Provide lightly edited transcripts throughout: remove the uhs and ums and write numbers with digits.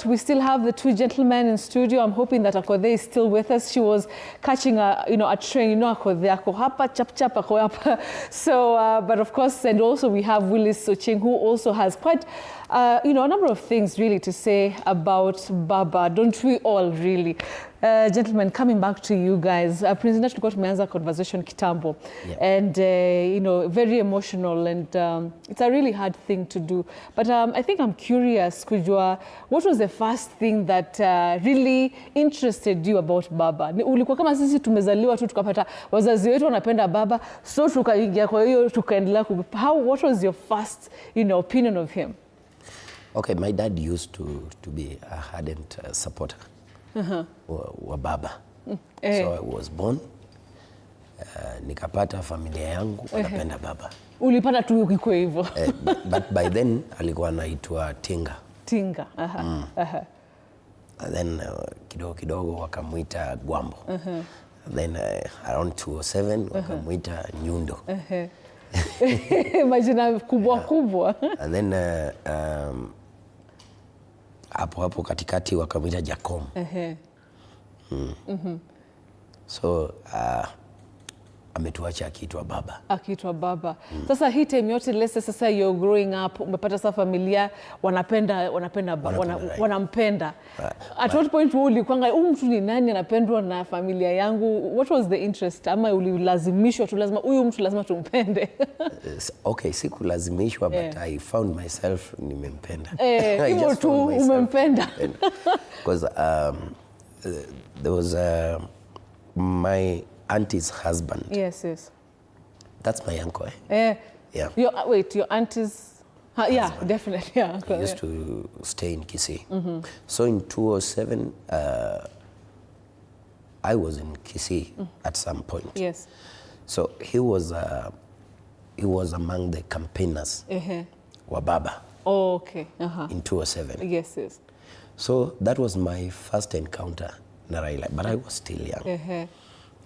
We still have the two gentlemen in studio. I'm hoping that Akothee is still with us. She was catching a train. Akothee ako hapa, chap ako hapa. So, but of course, and also we have Willis Soching, who also has quite, a number of things really to say about BABA. Don't we all really? Gentlemen, coming back to you guys, Prince Indah got tumeanza conversation kitambo, and very emotional, and it's a really hard thing to do. But I think I'm curious, kujua, what was the first thing that really interested you about BABA? Ulikuwa kama sisi tumezaliwa tu tukapata wazazi wetu wanapenda BABA, so tukaingia kwa hiyo tukaendelea. What was your first, opinion of him? Okay, my dad used to be a ardent supporter. Wa BABA. So I was born, nikapata familia yangu wanapenda BABA. Ulipata tu ukiko hivyo. But by then alikuwa anaitwa Tinga. Tinga. And then kidogo wakamuita Gwambo. Then around 2007 wakamuita Nyundo. Majina kubwa. And then hapo katikati wakamuita Jacom. So ametuacha akiitwa baba. Akiitwa baba. Sasa hii time yote lese, sasa you're growing up, umepata sasa familia wanampenda. At what point ulikuanga mtu ni nani anapendwa na familia yangu? What was the interest? Ama ulilazimishwa tu lazima huyu mtu lazima tumpende? Okay, sikulazimishwa, but I found myself nimempenda. Hivyo tu umempenda. Because there was my auntie's husband. Yes. That's my uncle. Yeah. Your auntie's... yeah, husband. Definitely. Yeah, He used to stay in Kisii. So in 2007, I was in Kisii at some point. Yes. So he was among the campaigners wa BABA. Oh, okay. In 2007. Yes. So that was my first encounter na Raila, but I was still young.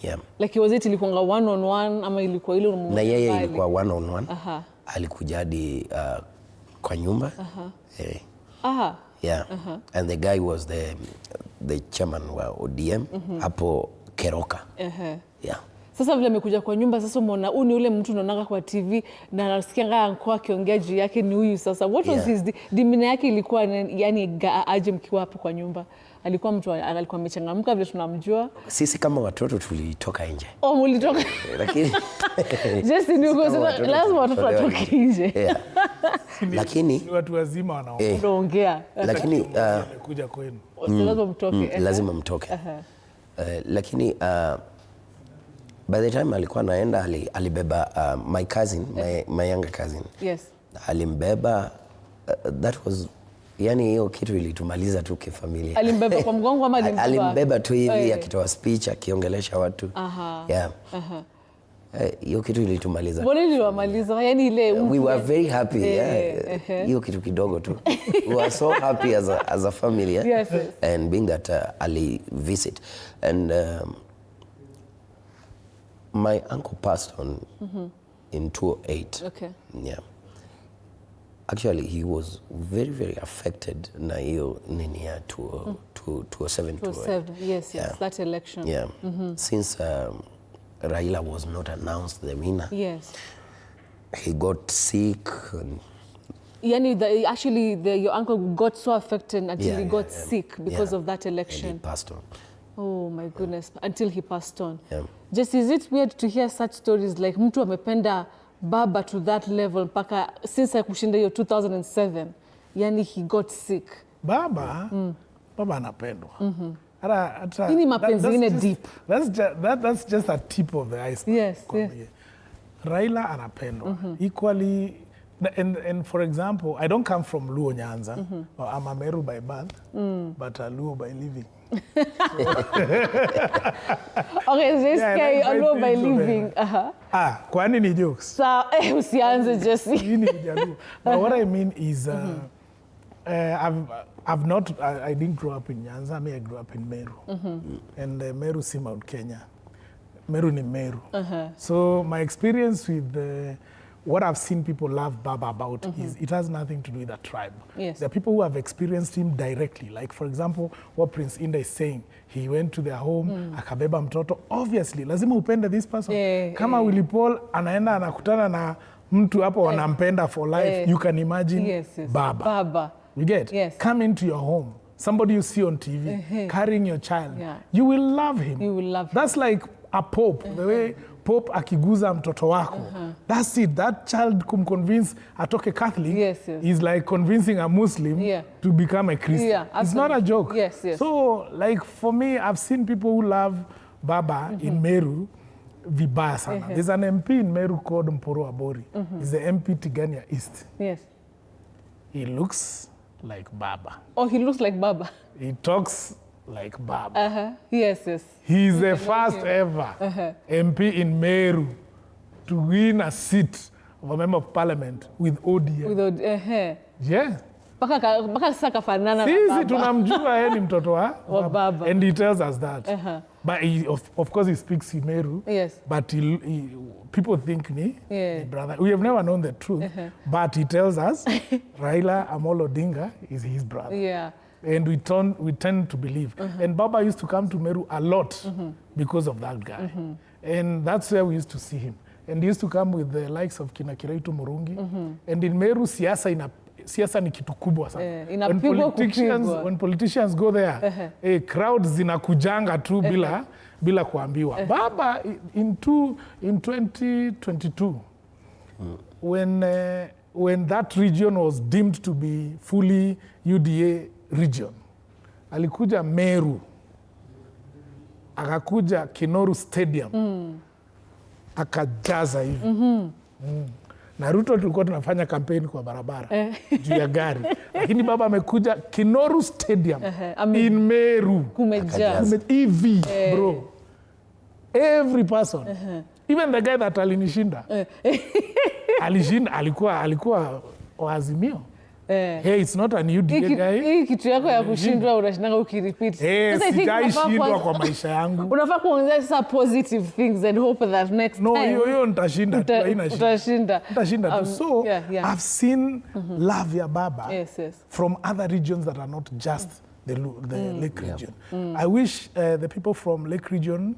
Yeah. Like was it ilikuwa one-on-one ama ilikuwa ile na yeye ilikuwa one-on-one. Alikuja hadi kwa nyumba. Yeah. And the guy was the chairman wa ODM hapo Keroka. Yeah. Sasa vile amekuja kwa nyumba, sasa umeona huyu ni ule mtu unaonanga kwa TV na nasikia ngaya anko akiongea juu yake ni huyu sasa. What was his demeanor yake ilikuwa, yani aje mkiwa hapo kwa nyumba? Alikuwa mtu alikuwa amechangamka vile tunamjua. Sisi kama watoto tulitoka nje. Oh, mulitoka. Lakini Jessy ni uko lazima watoto watoke nje. Lakini watu wazima wanaongea. Lakini kuja kwenu. Lazima mtoke. Lazima mtoke. Lakini by the time alikuwa anaenda alibeba my cousin, my younger cousin. Yes. Alimbeba, that was, yani hiyo kitu ilitumaliza tu kifamilia. Alimbeba kwa mgongo ama alimbeba tu hivi akitoa speech akiongelesha watu. Yeah. Hiyo kitu ilitumaliza. Mbona iliwamaliza? Yani ile we were very happy. Hiyo kitu kidogo tu. We were so happy as a family. Yes. And being that Ali visit and my uncle passed on in 2008. Okay. Yeah. Actually, he was very, very affected na hiyo nini ya 2007. Yes, that election. Yeah. Since Raila was not announced the winner. Yes. He got sick. Yani your uncle got so affected until he got sick because of that election. And he passed on. Oh my goodness, until he passed on. Yeah. Just, is it weird to hear such stories like mtu amependa BABA to that level mpaka since kushinda hiyo 2007, yani he got sick. BABA anapendwa. Ini mapenzi ine deep. That's just a tip of the iceberg. Yes. Raila anapendwa. Equally, and for example, I don't come from Luo Nyanza. I'm a Meru by birth, but a Luo by living. Okay, this guy Luo by living. Kwani ni jokes? Usianze Jessy. But what I mean is, I didn't grow up in Nyanza. I grew up in Meru. And Meru si Mount Kenya. Meru ni Meru. So my experience with what I've seen people love Baba about is it has nothing to do with the tribe. Yes. There are people who have experienced him directly. Like, for example, what Prince Indah is saying. He went to their home, akabeba mtoto. Obviously, lazima upende this person. Kama Willy Paul anaenda anakutana na mtu hapo wanampenda for life, you can imagine Baba. Baba. You get? Yes. Come into your home. Somebody you see on TV carrying your child. You will love him. You will love him. That's like a pope. The way Pope akiguza mtoto wako. That's it. That child kumconvince atoke Catholic is like convincing a Muslim to become a Christian. It's not a joke. So, like, for me, I've seen people who love Baba in Meru vibaya sana. There's an MP in Meru called Mporo Abori. He's the MP Tigania East. Yes. He looks like Baba. Oh, he looks like Baba. He talks like Baba. Yes, yes. He's the first ever MP in Meru to win a seat of a member of parliament with ODM. With ODM. Yeah. Baka sasa kafanana na Sisi Baba. tunamjua yeye ni mtoto wa Baba. And he tells us that. But he, of course he speaks Meru. Yes. But people think ni brother. We have never known the truth. But he tells us Raila Amolo Odinga is his brother. Yeah. And we tend to believe. And Baba used to come to Meru a lot because of that guy. And that's where we used to see him. And he used to come with the likes of kina Kiraitu Murungi. And in Meru, siasa ni kitu kubwa sana. When politicians go there, crowds zinakujanga tu bila kuambiwa. Baba, in 2022, when that region was deemed to be fully UDA region, alikuja Meru, akakuja Kinoru Stadium, akajaza hivi. Na Ruto tulikuwa tunafanya kampeni kwa barabara juu ya gari. Lakini Baba amekuja Kinoru Stadium in Meru. Kumejaa. EV, bro. Every person. Even the guy that alinishinda. Alishinda, alikuwa Azimio. Hey, it's not a new guy. Hii kitu yako ya kushindwa unashindanga ukirepeat. Sijaishindwa kwa maisha yangu. Unafaa kuongeza sasa positive things and hope that next time. No, hiyo nitashinda. Utashinda. Nitashinda. So, I've seen love ya Baba from other regions that are not just the Lake region. I wish the people from Lake region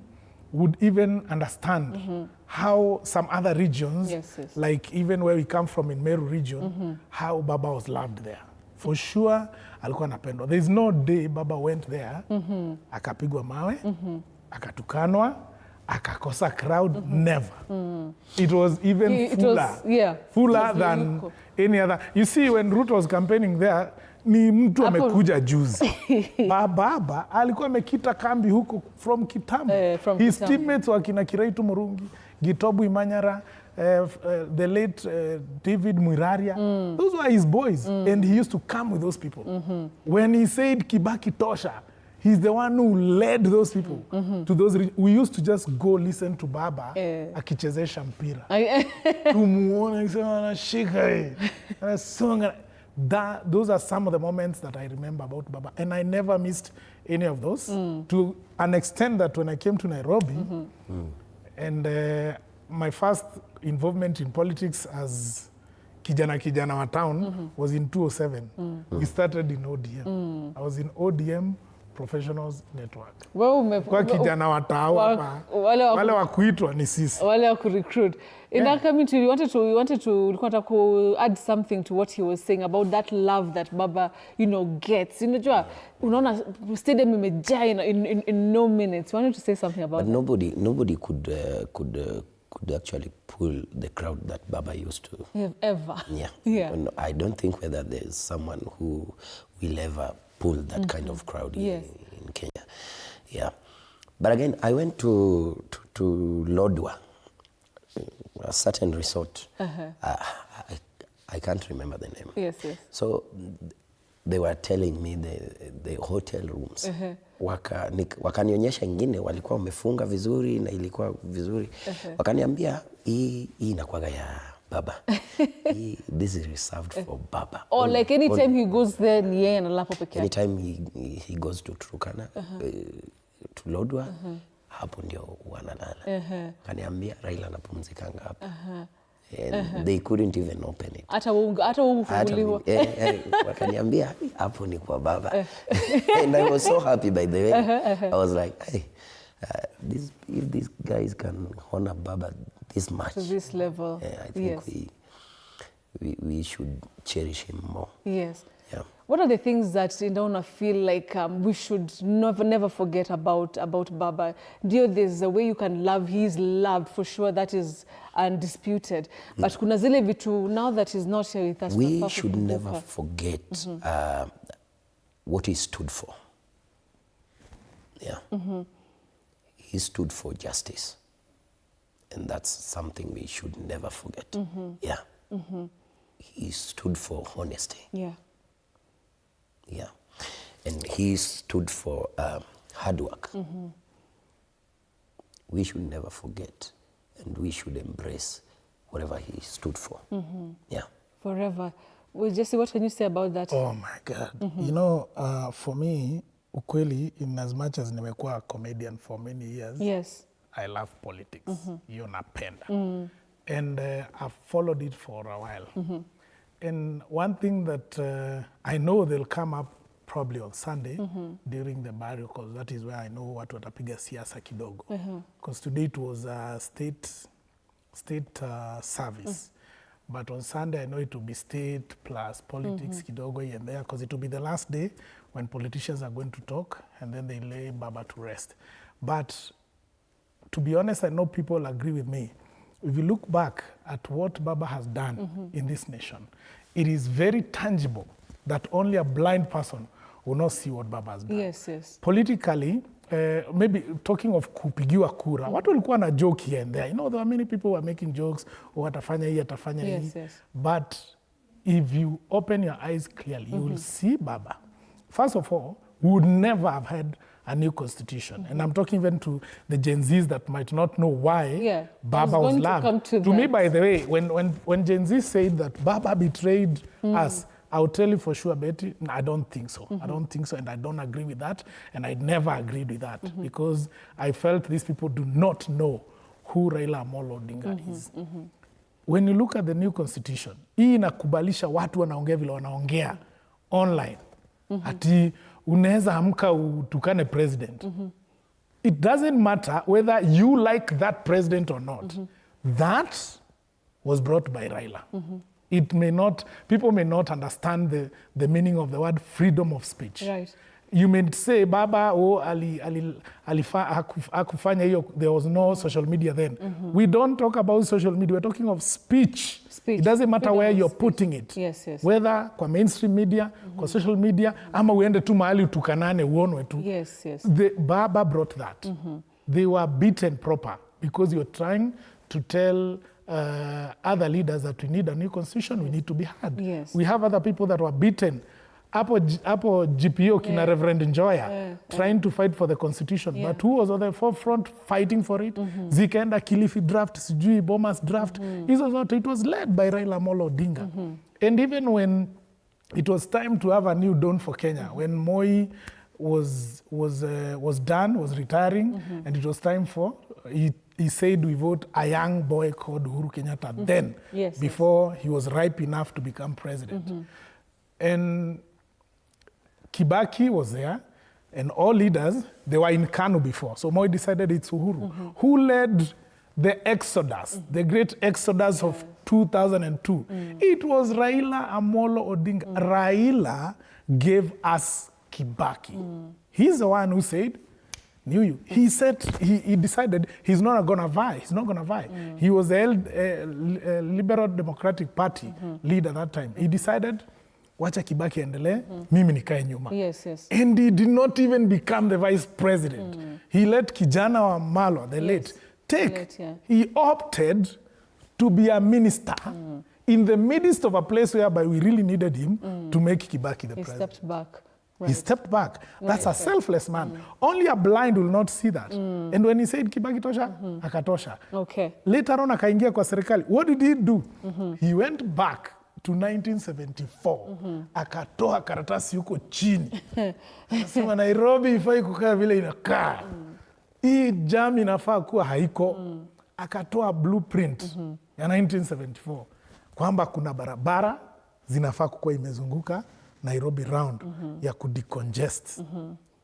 would even understand how some other regions, like even where we come from in Meru region, how Baba was loved there. For sure, alikuwa anapendwa. There is no day Baba went there, akapigwa mawe, akatukanwa, akakosa crowd, never. It was even fuller than any other. You see, when Ruto was campaigning there, ni mtu amekuja juzi. Baba alikuwa amekita kambi huko from kitambo. His teammates were kina Kiraitu Murungi, Gitobu Imanyara, the late David Mwiraria. Those were his boys. And he used to come with those people. When he said Kibaki Tosha, he's the one who led those people to those. We used to just go listen to Baba akichezesha mpira. Tumuona akisema anashika anasonga. Those are some of the moments that I remember about Baba. And I never missed any of those. To an extent that when I came to Nairobi, and my first involvement in politics as kijana wa town was in 2007. We started in ODM. I was in ODM Professionals Network. Kwa kijana wa town hapa. Wale wa kuitwa ni sisi. Wale wa kurecruit. Indah, coming to you, wanted to add something to what he was saying about that love that Baba, gets. Unajua, unaona stadium imejaa in no minutes. Wanted to say something about that. Nobody could actually pull the crowd that Baba used to. Ever. Yeah. I don't think whether there's someone who will ever pull that kind of crowd in Kenya. Yeah. But again, I went to Lodwar, a certain resort. I can't remember the name. Yes. So they were telling me the hotel rooms. Wakanionyesha ingine walikuwa wamefunga vizuri na ilikuwa vizuri. Wakaniambia hii inakuwaga ya Baba. This is reserved for Baba. Or like anytime he goes there, ni yeye analapo peke yake. Anytime he goes to Turkana, to Lodwar, hapo ndio wanalala. Kaniambia Raila anapumzikanga hapa. And they couldn't even open it. Hata ufunguliwa. Wakaniambia hapo ni kwa baba. And I was so happy, by the way. I was like, hey, if these guys can honor Baba this much, to this level, I think we should cherish him more. Yes. Yeah. What are the things that Indah feel like we should never forget about Baba? There's a way you can love. He's loved for sure. That is undisputed. But kuna zile vitu, now that he's not here with us, we should never forget what he stood for. Yeah. He stood for justice. And that's something we should never forget. Yeah. He stood for honesty. Yeah. Yeah. And he stood for hard work. We should never forget, and we should embrace whatever he stood for. Yeah. Forever. Well, Jessy, what can you say about that? Oh my God. You know, for me, ukweli, in as much as nimekuwa a comedian for many years, yes, I love politics. Hiyo napenda. And I've followed it for a while. And one thing that I know they'll come up probably on Sunday during the burial, because that is where I know watu watapiga siasa kidogo. Because today it was a state service. But on Sunday I know it will be state plus politics kidogo here and there, because it will be the last day when politicians are going to talk and then they lay Baba to rest. But to be honest, I know people agree with me. If you look back at what Baba has done in this nation, it is very tangible that only a blind person will not see what Baba has done. Yes, yes. Politically, maybe talking of kupigiwa kura, watu walikuwa na joke here and there. You know, there were many people who were making jokes, atafanya hii, atafanya hii. Yes, yes. But if you open your eyes clearly, you will see Baba. First of all, we would never have had a new constitution. And I'm talking even to the Gen Zs that might not know why Baba was loved. To me, by the way, when Gen Z said that Baba betrayed us, I'll tell you for sure, Betty, I don't think so. I don't think so, and I don't agree with that, and I never agreed with that, because I felt these people do not know who Raila Amolo Odinga is. When you look at the new constitution, hii inakubalisha watu wanaongea vile wanaongea online. Ati unaweza amka utukane president. It doesn't matter whether you like that president or not. That was brought by Raila. It may not, people may not understand the meaning of the word freedom of speech. Right. You may say, Baba, hakufanya hiyo, there was no social media then. We don't talk about social media, we're talking of speech. It doesn't matter freedom where you're putting it. Yes, yes. Whether kwa mainstream media, kwa social media, ama uende tu mahali utukanane uonwe tu. Yes, yes. Baba brought that. They were beaten proper, because you're trying to tell other leaders that we need a new constitution, we need to be heard. Yes. We have other people that were beaten. Apo GPO kina Reverend Njoya trying to fight for the constitution. But who was on the forefront fighting for it? Zikaenda Kilifi draft, sijui Bomas draft. It was led by Raila Amolo Odinga. And even when it was time to have a new dawn for Kenya, when Moi was done, was retiring, and it was time for, he said we vote a young boy called Uhuru Kenyatta then, before he was ripe enough to become president. And Kibaki was there, and all leaders, they were in Kanu before. So Moi decided it's Uhuru. Who led the exodus, the great exodus of 2002? It was Raila Amolo Odinga. Raila gave us Kibaki. He's the one who said, knew you. He said, he decided he's not going to vie. He's not going to vie. He was the Liberal Democratic Party leader at that time. He decided, wacha Kibaki endelee, mimi nikae nyuma. Yes, yes. And he did not even become the vice president. He let kijana wa Malo, the late, take. He opted to be a minister in the midst of a place whereby we really needed him to make Kibaki the president. He stepped back. Right. He stepped back. That's a selfless man. Only a blind will not see that. And when he said Kibaki tosha, akatosha. Okay. Later on akaingia kwa serikali. What did he do? He went back to 1974. Akatoa karatasi huko chini. Akasema Nairobi ifai kukaa vile inakaa. Hii jam inafaa kuwa haiko. Akatoa blueprint ya 1974 kwamba kuna barabara zinafaa kukuwa imezunguka Nairobi round ya kudecongest.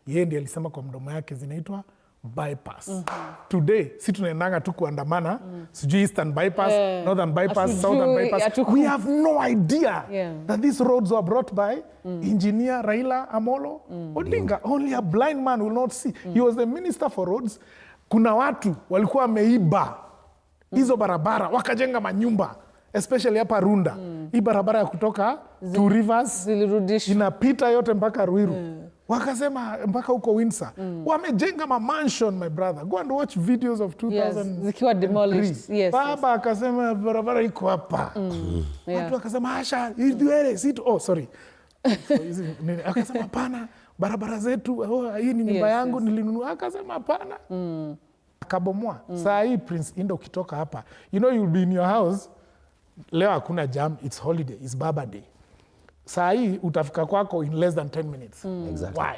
Yeye ndiye alisema kwa mdomo yake zinaitwa bypass. Today si tunaendanga tu kuandamana sijui Eastern bypass, Northern bypass, Southern bypass. We have no idea that these roads were brought by engineer Raila Amolo Odinga. Only a blind man will not see. He was the minister for roads. Kuna watu walikuwa wameiba hizo barabara wakajenga manyumba, especially hapa Runda. Hii barabara ya kutoka Two Rivers inapita yote mpaka Ruiru. Wakasema mpaka huko Windsor. Wamejenga ma mansion, my brother. Go and watch videos of 2000. Zikiwa demolished. Yes. Baba akasema barabara iko hapa. Watu wakasema asha, sorry. Akasema hapana, barabara zetu, hii ni nyumba yangu nilinunua. Akasema hapana. Akabomoa. Saa hii Prince Indah ukitoka hapa, you know you'll be in your house. Leo hakuna jam, it's holiday, it's Baba Day. Saa hii utafika kwako in less than 10 minutes. Exactly. Why?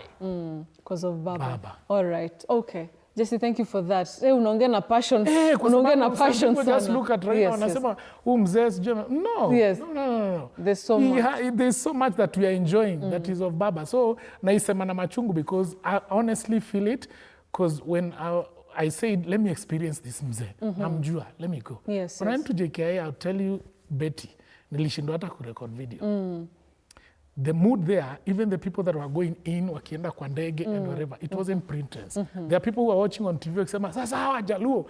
Because of Baba. All right. Okay. Jesse, thank you for that. Unaongea na passion. Unaongea na passion sana. Just look at Raila wanasema mzee sijui. No. There's so much. There's so much that we are enjoying that is of Baba. So naisema na machungu because I honestly feel it, because when I said, let me experience this mzee. Namjua, let me go. When I went to JKIA, I'll tell you, Betty, nilishindwa hata kurecord video. The mood there, even the people that were going in, wakienda kwa ndege and whatever, it wasn't pretense. There are people who are watching on TV wakisema, sasa hawa Jaluo.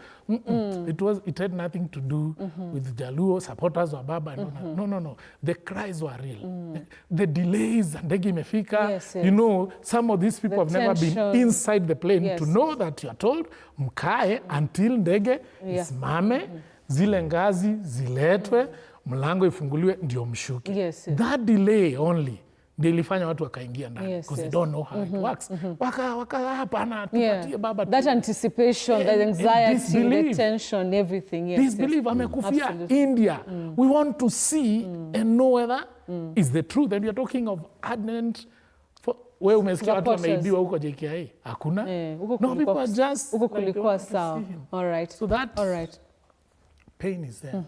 It had nothing to do with Jaluo, supporters wa Baba. No. The cries were real. The delays, ndege imefika. You know, some of these people have never been inside the plane to know that you are told, mkae until ndege isimame, zile ngazi ziletwe, mlango ifunguliwe ndio mshuke. That delay only ndio ilifanya watu wakaingia ndani because they don't know how it works. Waka hapana tupatie Baba. That anticipation, that anxiety, the tension, everything. Disbelief amekufia India. We want to see and know whether is the truth. And we are talking of ardent wewe umesikia watu wameibiwa huko JKIA? Hakuna. No, people are just huko kulikuwa sawa. All right. So that pain is there.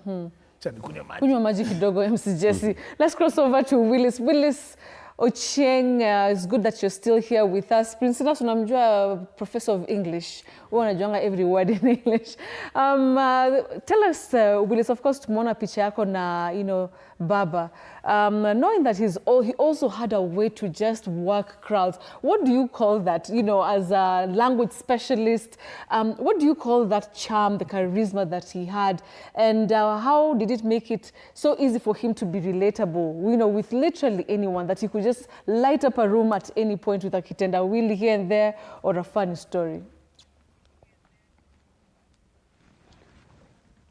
Kunywa maji kidogo, MC Jessy. Let's cross over to Willis. Willis Ochieng, it's good that you're still here with us. Prince Indah unamjua professor of English. Wewe unajuanga every word in English. Tell us, Willis, of course, tumeona picha yako na, Baba. Knowing that he also had a way to just work crowds. What do you call that, as a language specialist? What do you call that charm, the charisma that he had? And how did it make it so easy for him to be relatable, with literally anyone, that he could just light up a room at any point with a kitendawili here and there or a funny story?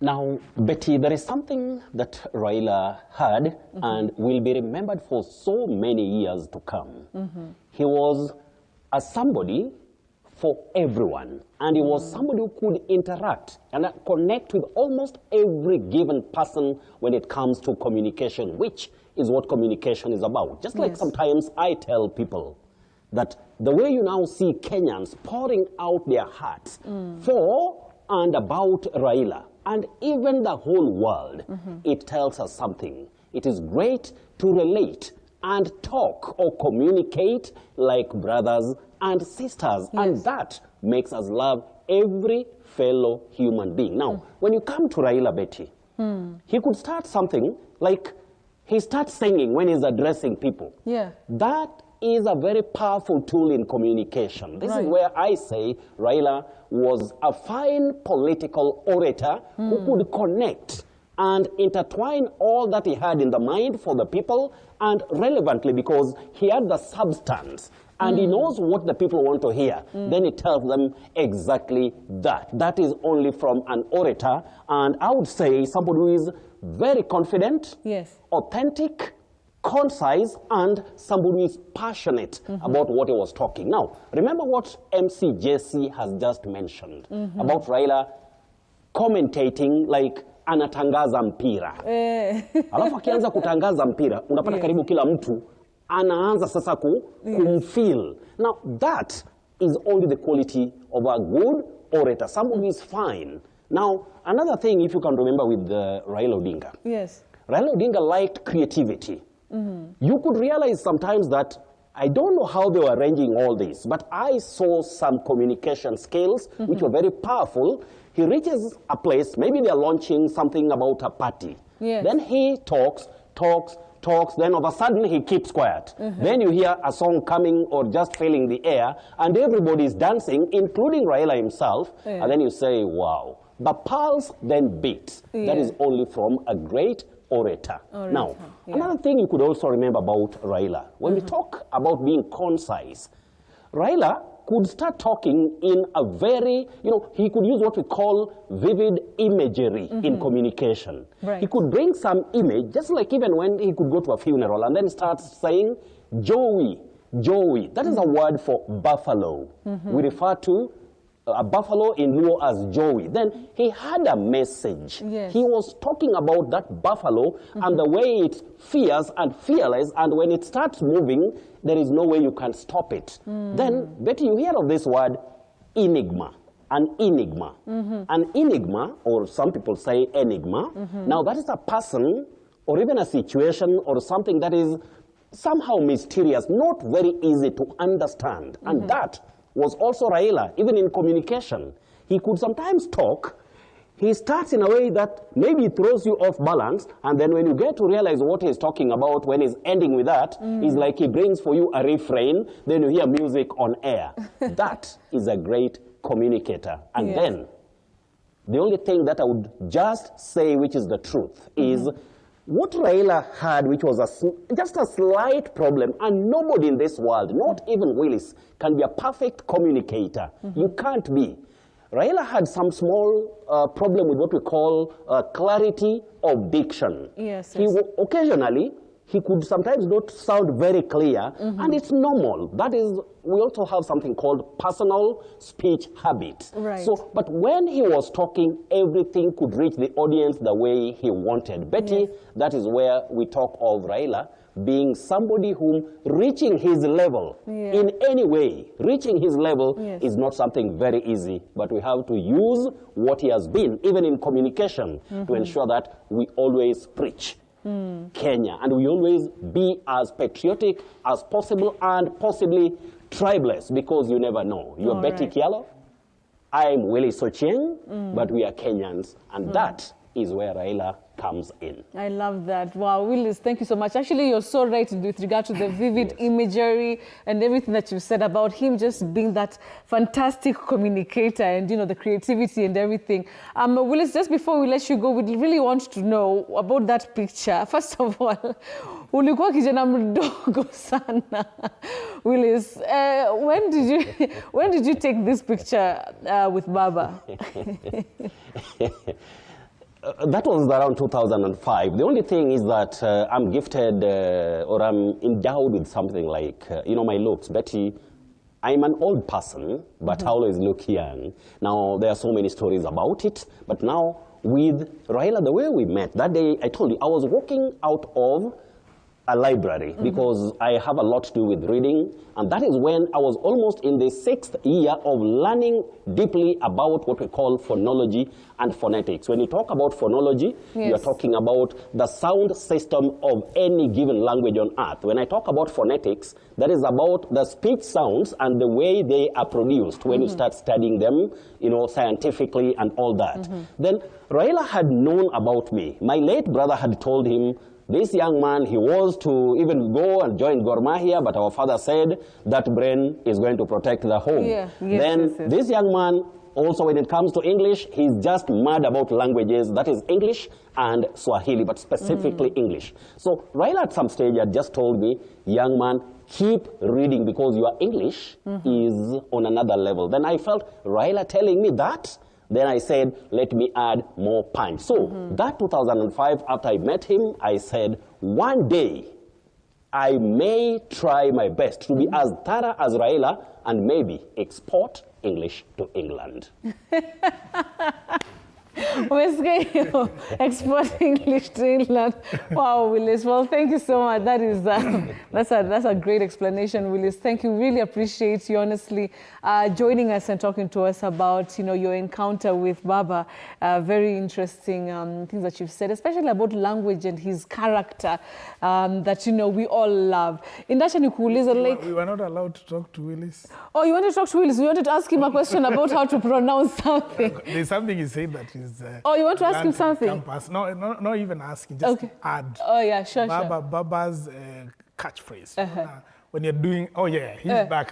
Now, Betty, there is something that Raila had and will be remembered for so many years to come. He was a somebody for everyone, and he was somebody who could interact and connect with almost every given person when it comes to communication, which is what communication is about. Just like sometimes I tell people that the way you now see Kenyans pouring out their hearts for and about Raila, and even the whole world, it tells us something. It is great to relate and talk or communicate like brothers and sisters, and that makes us love every fellow human being. Now, when you come to Raila, Betty, he could start something like he starts singing when he's addressing people. That is a very powerful tool in communication. This is where I say Raila was a fine political orator who could connect and intertwine all that he had in the mind for the people, and relevantly because he had the substance and he knows what the people want to hear. Then he tells them exactly that. That is only from an orator, and I would say somebody who is very confident, authentic, concise, and somebody who is passionate about what he was talking. Now, remember what MC Jessy has just mentioned about Raila commentating like anatangaza mpira. Alafu akianza kutangaza mpira, unapata karibu kila mtu anaanza sasa kumfeel. Now, that is only the quality of a good orator. Somebody who is fine, Now, another thing, if you can remember with Raila Odinga. Yes. Raila Odinga liked creativity. You could realize sometimes that I don't know how they were arranging all this, but I saw some communication skills which were very powerful. He reaches a place, maybe they're launching something about a party. Yes. Then he talks, then all of a sudden he keeps quiet. Then you hear a song coming or just filling the air, and everybody's dancing, including Raila himself, and then you say, wow. The pulse then beats. That is only from a great orator. Now, another thing you could also remember about Raila, when we talk about being concise, Raila could start talking in a very, he could use what we call vivid imagery in communication. Right. He could bring some image, just like even when he could go to a funeral and then start saying, Joey. That is a word for buffalo. We refer to a buffalo in Luo as Joey. Then he had a message. Yes. He was talking about that buffalo and the way it's fierce and fearless, and when it starts moving, there is no way you can stop it. Then, Betty, you hear of this word, enigma. An enigma. An enigma, or some people say enigma. Now, that is a person or even a situation or something that is somehow mysterious, not very easy to understand. And that was also Raila, even in communication. He could sometimes talk. He starts in a way that maybe throws you off balance, and then when you get to realize what he's talking about, when he's ending with that, it's like he brings for you a refrain, then you hear music on air. That is a great communicator. And then, the only thing that I would just say, which is the truth, is what Raila had, which was just a slight problem, and nobody in this world, not even Willis, can be a perfect communicator. You can't be. Raila had some small problem with what we call clarity of diction. Yes. Occasionally, he could sometimes not sound very clear, and it's normal. That is, we also have something called personal speech habits. Right. So, but when he was talking, everything could reach the audience the way he wanted. Betty, that is where we talk of Raila being somebody whom reaching his level in any way, reaching his level is not something very easy, but we have to use what he has been, even in communication, to ensure that we always preach Kenya, and we always be as patriotic as possible and possibly tribeless, because you never know. You're Betty Kialo, I'm Willie Sochieng, but we are Kenyans, and that is where Raila comes in. I love that. Wow, Willis, thank you so much. Actually, you're so right with regard to the vivid imagery and everything that you said about him just being that fantastic communicator and, the creativity and everything. Willis, just before we let you go, we really want to know about that picture. First of all, ulikuwa kijana mdogo sana. Willis, when did you take this picture with Baba? That was around 2005. The only thing is that I'm gifted or I'm endowed with something like, my looks. Betty, I'm an old person, but I always look young. Now, there are so many stories about it, but now with Raila, the way we met, that day, I told you, I was walking out of a library because I have a lot to do with reading, and that is when I was almost in the 6th year of learning deeply about what we call phonology and phonetics. When you talk about phonology, you are talking about the sound system of any given language on earth. When I talk about phonetics, that is about the speech sounds and the way they are produced when you start studying them, scientifically and all that. Then Raila had known about me. My late brother had told him, this young man, he was to even go and join Gor Mahia, but our father said that brain is going to protect the home. This young man, also when it comes to English, he's just mad about languages. That is English and Swahili, but specifically English. So Raila at some stage had just told me, young man, keep reading because your English is on another level. Then I felt Raila telling me that. Then I said, let me add more punch. So that 2005, after I met him, I said, one day, I may try my best to be as thorough as Raila and maybe export English to England. Export English to England. Wow, Willis. Well, thank you so much. That is that's a great explanation, Willis. Thank you. Really appreciate you honestly joining us and talking to us about your encounter with Baba. Very interesting things that you've said, especially about language and his character that we all love. Indah, like we were not allowed to talk to Willis. Oh, you wanted to talk to Willis? We wanted to ask him a question about how to pronounce something. There's something he said that is. Oh, you want to ask him something? Campus. No, not even asking, just add. Oh, yeah, sure. Baba's catchphrase. When you're doing, he's back.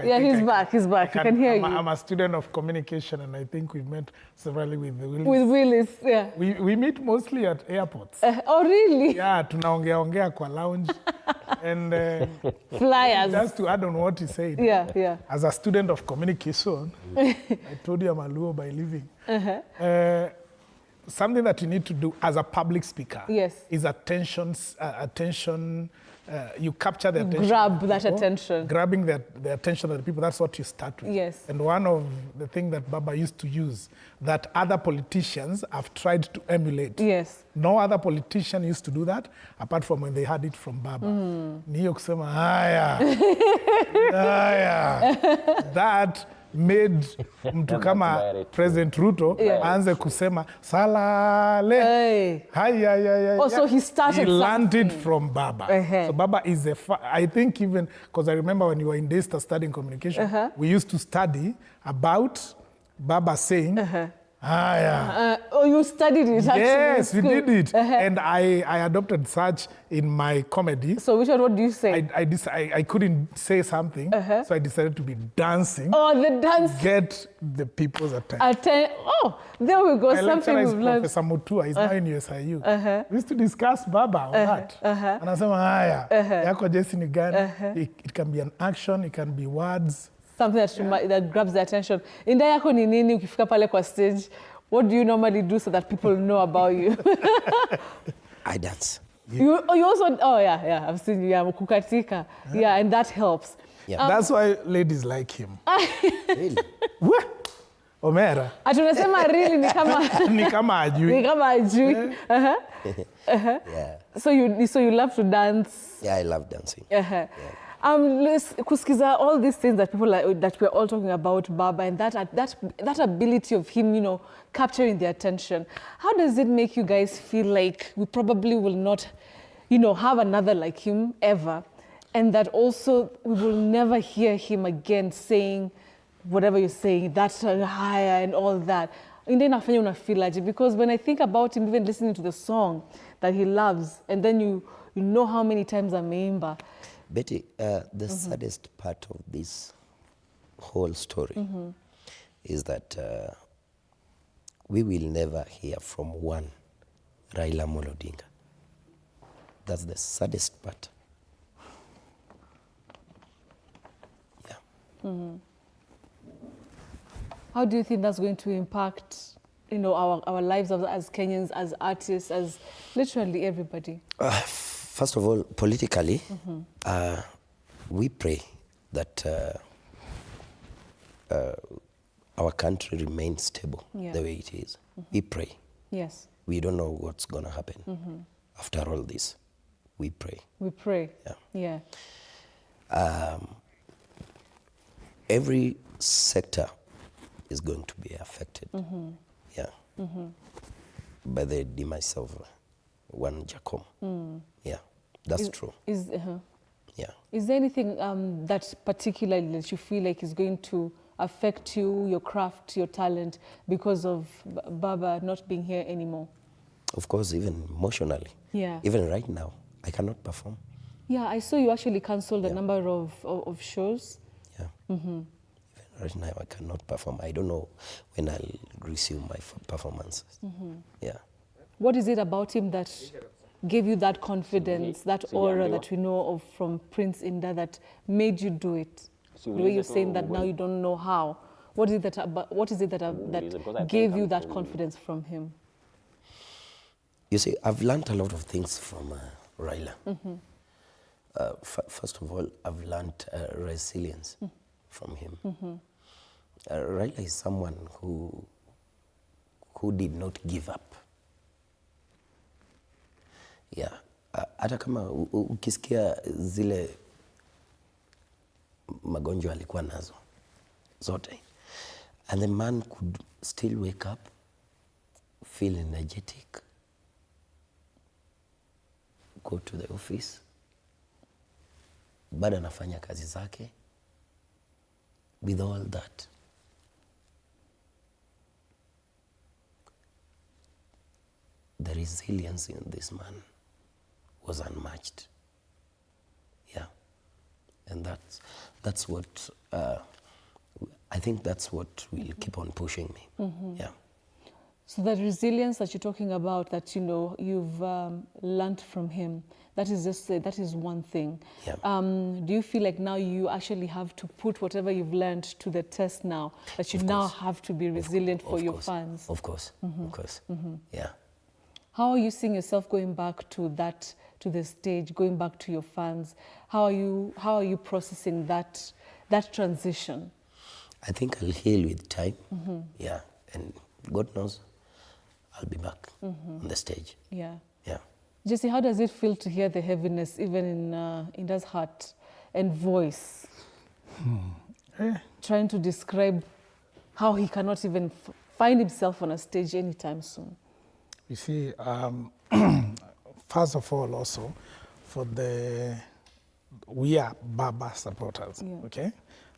He's back. I can hear you. I'm a student of communication, and I think we've met severally with Willis. With Willis, yeah. We meet mostly at airports. Oh, really? Yeah, tunaongea kwa lounge. And flyers. Just to add on what he said. Yeah. As a student of communication, I told you I'm a Luo by living. Something that you need to do as a public speaker is attention. You capture the attention. Grab that attention. Grabbing the attention of the people, that's what you start with. Yes. And one of the things that Baba used to use that other politicians have tried to emulate. Yes. No other politician used to do that, apart from when they had it from Baba. Niyo kusema, haya. That made mtu kama President Ruto aanze kusema salale. Also, he started. He learned it from Baba. So Baba is I think even because I remember when you were in DStv studying communication, we used to study about Baba saying. You studied it actually. Yes, we did it. And I adopted such in my comedy. So which one, what do you say? I couldn't say something, so I decided to be dancing. Oh, the dance. Get the people's attention. There we go. Something we've learned. Professor Mutua, he's now in USIU. We used to discuss Baba on that. And I said, yako Jessy ni gani? It can be an action, it can be words. Something that grabs the attention. Indah yako ni nini ukifika pale kwa stage? What do you normally do so that people know about you? I dance. You also, I've seen you, kukatika. Yeah, and that helps. Yeah. That's why ladies like him. Really? What? Omera. Atunasema really ni kama ajui. Ni kama ajui. Yeah. So you love to dance? Yeah, I love dancing. Kusikiza all these things that that we're all talking about Baba and that ability of him, capturing the attention. How does it make you guys feel like we probably will not, have another like him ever, and that also we will never hear him again saying whatever you're saying, that's higher and all that? Inafanya una feel like it, because when I think about him, even listening to the song that he loves, and then you know how many times ameimba. Betty, the saddest part of this whole story is that we will never hear from one Raila Odinga. That's the saddest part. Yeah. How do you think that's going to impact, our lives as Kenyans, as artists, as literally everybody? First of all, politically, we pray that our country remains stable the way it is. We pray. Yes. We don't know what's going to happen after all this. We pray. We pray. Yeah. Every sector is going to be affected. By the demise of one Jacom. Yeah, that's true. Yeah. Is there anything that particularly that you feel like is going to affect you, your craft, your talent, because of Baba not being here anymore? Of course, even emotionally. Yeah. Even right now, I cannot perform. Yeah, I saw you actually cancelled a number of shows. Yeah. Even right now, I cannot perform. I don't know when I'll resume my performances. Yeah. What is it about him that gave you that confidence, that aura that we know of from Prince Indah that made you do it? The way you're saying that now you don't know how. What is it that gave you that confidence from him? You see, I've learned a lot of things from Raila. First of all, I've learned resilience from him. Raila is someone who who did not give up. Yeah. Hata kama ukisikia zile magonjwa alikuwa nazo zote, and the man could still wake up, feel energetic, go to the office, bado anafanya kazi zake. With all that, the resilience in this man was unmatched. Yeah, and that's what I think that's what will keep on pushing me. Yeah. So that resilience that you're talking about, that you've learned from him, that is one thing. Yeah. Do you feel like now you actually have to put whatever you've learned to the test now, that you now have to be resilient for your fans? Of course, of course. Yeah. How are you seeing yourself going back to the stage, going back to your fans? How are you processing that transition? I think I'll heal with time. Yeah, and God knows I'll be back on the stage. Yeah. Yeah. Jessy, how does it feel to hear the heaviness even in Indah's heart and voice? Trying to describe how he cannot even find himself on a stage anytime soon. You see, first of all, also, we are BABA supporters, okay?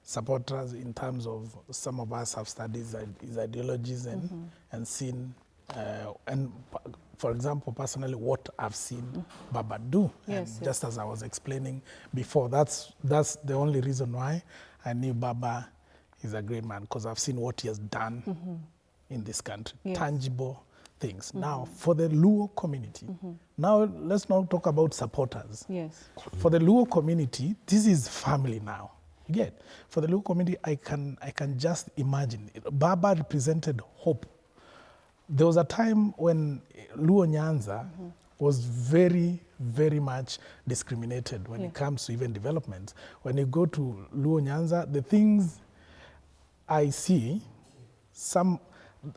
Supporters in terms of some of us have studied his ideologies and seen, and for example, personally, what I've seen Baba do. Yes, and just as I was explaining before, that's the only reason why I knew Baba is a great man, because I've seen what he has done in this country, tangible things. Now, for the Luo community, now let's not talk about supporters. Yes. For the Luo community, this is family now. You get? For the Luo community, I can just imagine. Baba represented hope. There was a time when Luo Nyanza was very, very much discriminated when it comes to even development. When you go to Luo Nyanza, the things I see,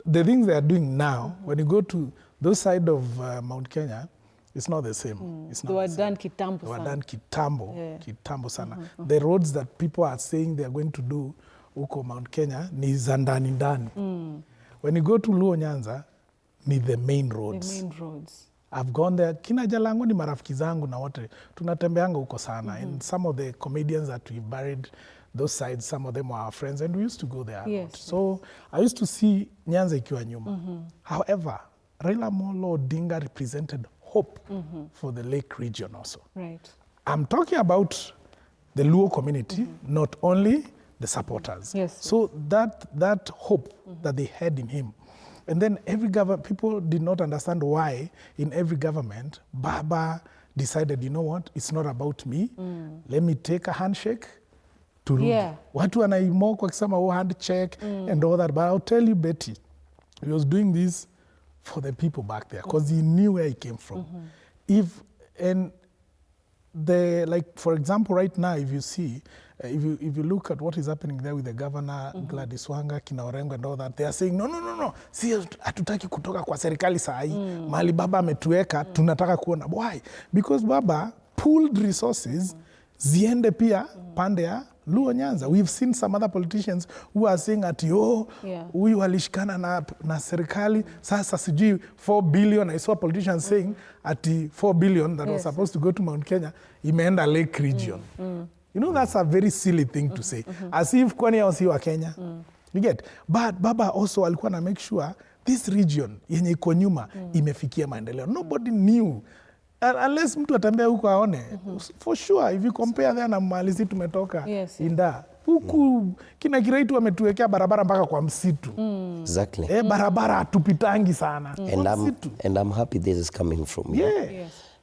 the things they are doing now, when you go to those side of Mount Kenya, it's not the same. It's not they were done kitambo. They were done kitambo sana. The roads that people are saying they are going to do huko Mount Kenya ni za ndani ndani. When you go to Luo Nyanza, ni the main roads. The main roads. I've gone there. Kina Jalango ni marafiki zangu na wote. Tunatembeanga huko sana. And some of the comedians that we buried those sides, some of them were our friends, and we used to go there a lot. So I used to see Nyanza ikiwa nyuma. However, Raila Amolo Odinga represented hope for the Lake region also. Right. I'm talking about the Luo community, not only the supporters. Yes. So that hope that they had in him. And then every government, people did not understand why in every government, Baba decided, you know what, it's not about me. Let me take a handshake to Ruto. Watu wanaimoka wakisema handshake and all that. But I'll tell you, Betty, he was doing this for the people back there because he knew where he came from. Like, for example, right now, if you see, if you look at what is happening there with the governor, Gladys Wanga, Kina Orengo and all that, they are saying, no. Si hatutaki kutoka kwa serikali saa hii. Mali Baba ametuweka, tunataka kuona. Why? Because Baba pooled resources, ziende pia pande ya Luo Nyanza. We've seen some other politicians who are saying at huyu alishikana na serikali, sasa sijui 4 billion. I saw politicians saying at 4 billion that was supposed to go to Mount Kenya, imeenda Lake region. You know, that's a very silly thing to say. As if kwani hao si wa Kenya. You get? But Baba also alikuwa na make sure this region yenye iko nyuma imefikia maendeleo. Nobody knew. Unless mtu atembea huko aone. For sure, if you compare there na malizi tumetoka Indah. Huku kina Kiraitu wametuwekea barabara mpaka kwa msitu. Exactly. Barabara hatupitangi sana. And I'm happy this is coming from you.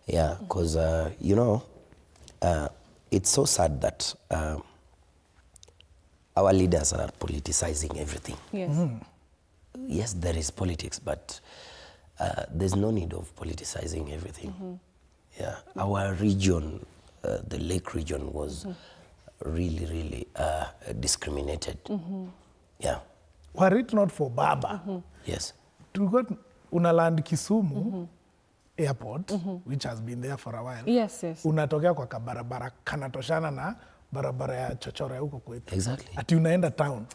Yeah, because you know, it's so sad that our leaders are politicizing everything. Yes, there is politics, but there's no need of politicizing everything. Yeah, our region, the Lake region, was really, really discriminated. Yeah. Were it not for Baba, yes, unaland Kisumu airport, which has been there for a while. Yes, yes. Unatokea kwa kabarabara kanatoshana na barabara ya chochora huko kwetu. Exactly. Ati unaenda town.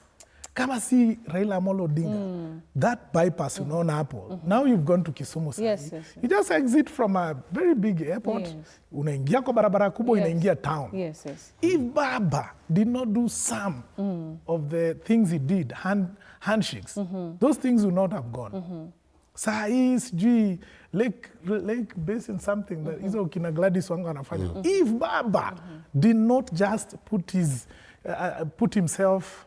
Kama si Raila Amolo Odinga, that bypass unaona hapo, now you've gone to Kisumu side. Yes, yes. You just exit from a very big airport, unaingia kwa barabara kubwa, inaingia town. Yes, yes. If Baba did not do some of the things he did, handshakes, those things would not have gone. Saa hii sijui Lake Basin something that hizo kina Gladys wangu anafanya. If Baba did not just put himself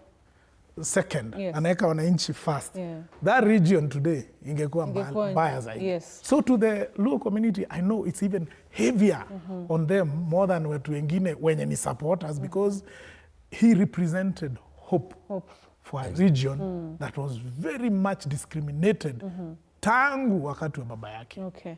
second, anaweka wananchi first, that region today ingekuwa mbaya zaidi. Yes. So to the Luo community, I know it's even heavier on them more than watu wengine wenye ni supporters, because he represented hope for a region that was very much discriminated tangu wakati wa baba yake. Okay.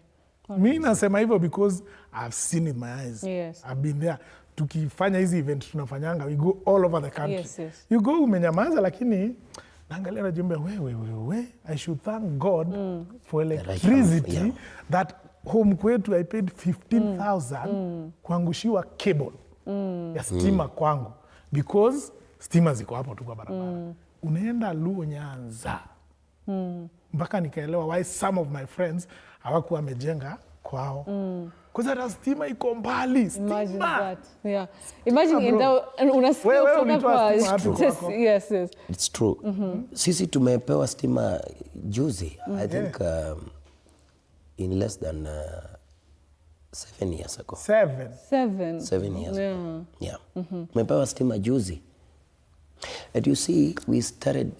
Mi nasema hivyo because I've seen in my eyes. Yes. I've been there. Tukifanya hizi event tunafanyanga, we go all over the country. Yes, yes. You go umenyamaza, lakini naangalia najumbe, I should thank God for electricity that home kwetu I paid 15,000 kuangushiwa cable ya stima kwangu, because stima ziko hapo tu kwa barabara. Unaenda Luo Nyanza. Mpaka nikaelewa why some of my friends hawakuwa wamejenga kwao. Because hata stima iko mbali. Imagine that. Yeah. Imagine Indah unasikia kutoka kwa yes, yes. It's true. Sisi tumepewa stima juzi. I think in less than 7 years ago. 7 years ago. Yeah. Tumepewa stima juzi. And you see, we started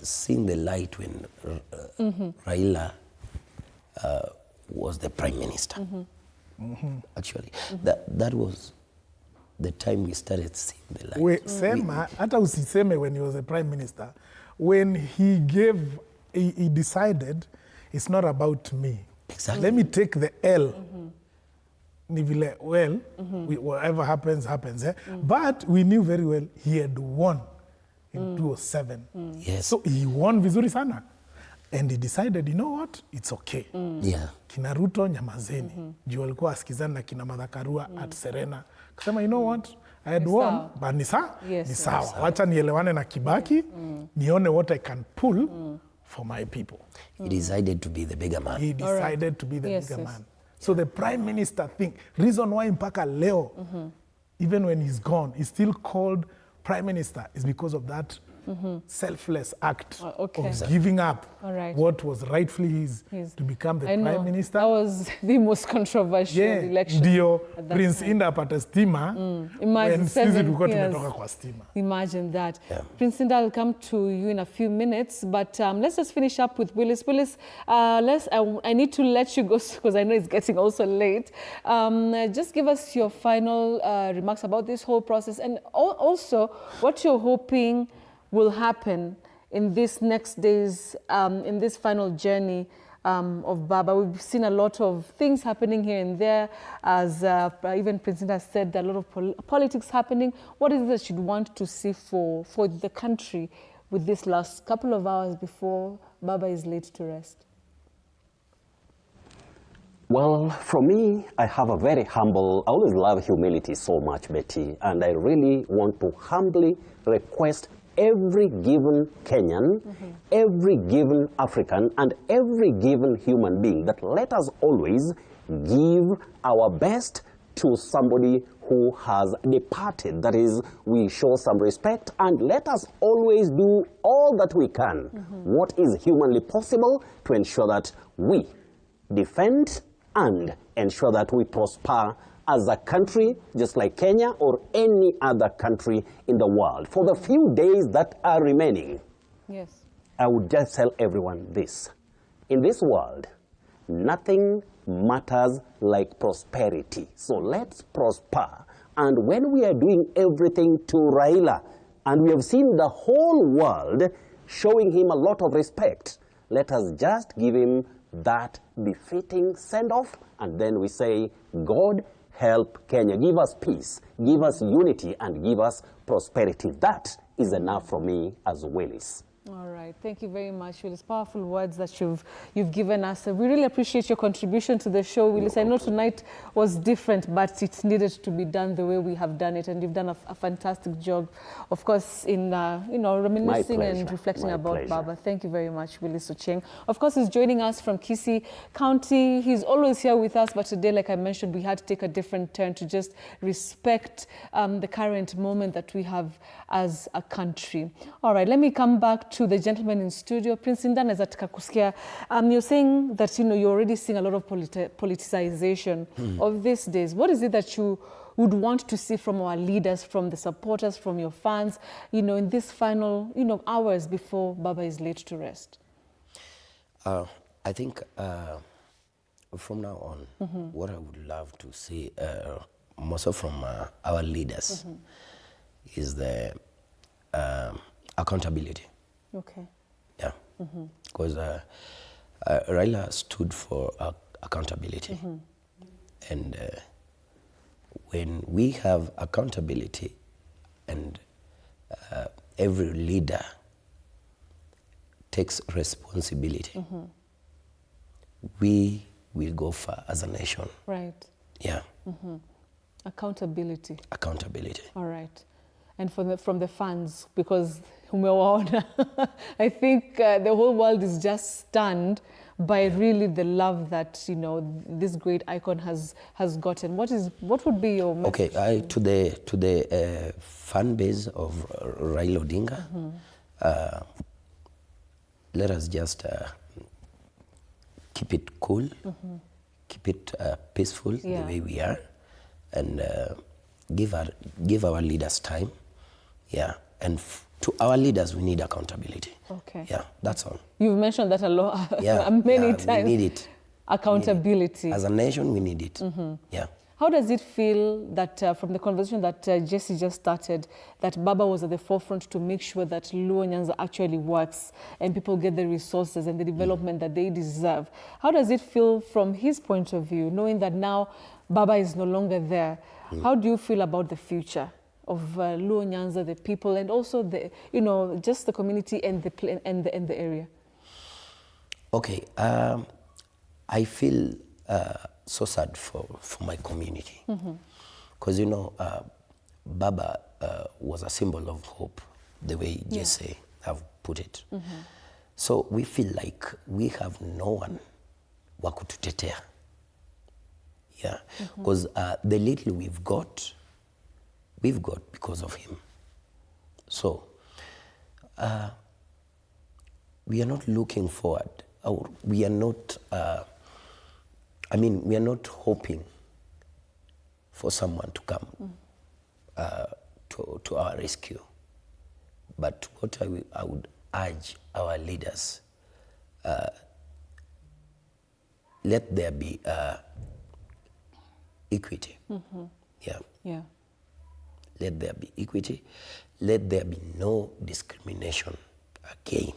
seeing the light when Raila was the prime minister. Actually, that was the time we started seeing the light. Sema, hata usiseme when he was the prime minister, when he decided it's not about me. Exactly. Let me take the L. Ni vile, well, whatever happens. But we knew very well he had won in 2007. Yes. So he won vizuri sana. And he decided, you know what? It's okay. Yeah. Kina Ruto nyamazeni. Juu walikuwa asikizana na kina Madhakarua at Serena. Kusema, you know what? I had won, but ni sawa. Wacha nielewane na Kibaki, nione what I can pull for my people. He decided to be the bigger man. He decided to be the bigger man. So the prime minister thing, reason why mpaka leo, even when he's gone, he's still called prime minister, is because of that selfless act of giving up what was rightfully his to become the prime minister. That was the most controversial election. Ndio Prince Indah apata stima when sisi tulikuwa tumetoka kwa stima. Imagine that. Prince Indah, I'll come to you in a few minutes, but let's just finish up with Willis. Willis, I need to let you go because I know it's getting also late. Just give us your final remarks about this whole process, and also what you're hoping will happen in these next days, in this final journey of Baba. We've seen a lot of things happening here and there, as even Prince Indah said, a lot of politics happening. What is it that you'd want to see for the country with this last couple of hours before Baba is laid to rest? Well, for me, I have a very humble, I always love humility so much, Betty, and I really want to humbly request every given Kenyan, every given African, and every given human being that let us always give our best to somebody who has departed. That is, we show some respect, and let us always do all that we can, what is humanly possible, to ensure that we defend and ensure that we prosper as a country, just like Kenya or any other country in the world. For the few days that are remaining, I would just tell everyone this. In this world, nothing matters like prosperity. So let's prosper. And when we are doing everything to Raila, and we have seen the whole world showing him a lot of respect, let us just give him that befitting send-off, and then we say, God help Kenya, give us peace, give us unity, and give us prosperity. That is enough for me as Willis. All right. right. Thank you very much, Willis. Powerful words that you've given us. We really appreciate your contribution to the show, Willis. I know tonight was different, but it needed to be done the way we have done it, and you've done a fantastic job, of course, in reminiscing and reflecting about Baba. Thank you very much, Willis Ocheng. Of course, he's joining us from Kisii County. He's always here with us, but today, like I mentioned, we had to take a different turn to just respect the current moment that we have as a country. All right, let me come back to the gentleman in studio. Prince Indah, nataka kusikia, you're saying that you're already seeing a lot of politicization of these days. What is it that you would want to see from our leaders, from the supporters, from your fans, in these final, hours before Baba is laid to rest? I think from now on, what I would love to see, most of from our leaders, is the accountability. Okay. Yeah. Because Raila stood for accountability. And when we have accountability and every leader takes responsibility, we will go far as a nation. Right. Yeah. Accountability. Accountability. All right. And from the fans, because I think the whole world is just stunned by really the love that this great icon has gotten. What would be your message? Okay, to the fan base of Raila Odinga, let us just keep it cool, keep it peaceful the way we are, and give our leaders time. Yeah, and to our leaders, we need accountability. Okay. Yeah, that's all. You've mentioned that a lot, many times. We need it. Accountability. As a nation, we need it. Yeah. How does it feel that from the conversation that Jessy just started, that Baba was at the forefront to make sure that Luo Nyanza actually works and people get the resources and the development that they deserve? How does it feel from his point of view, knowing that now Baba is no longer there? How do you feel about the future of Luo Nyanza, the people, and also the, just the community and the area? Okay, I feel so sad for my community, because Baba was a symbol of hope, the way Jessy have put it. So we feel like we have no one wa kututetea. Yeah, because the little we've got because of him. So we are not looking forward, or we are not, we are not hoping for someone to come to our rescue. But what I would urge our leaders, let there be equity. Yeah. Let there be equity. Let there be no discrimination again,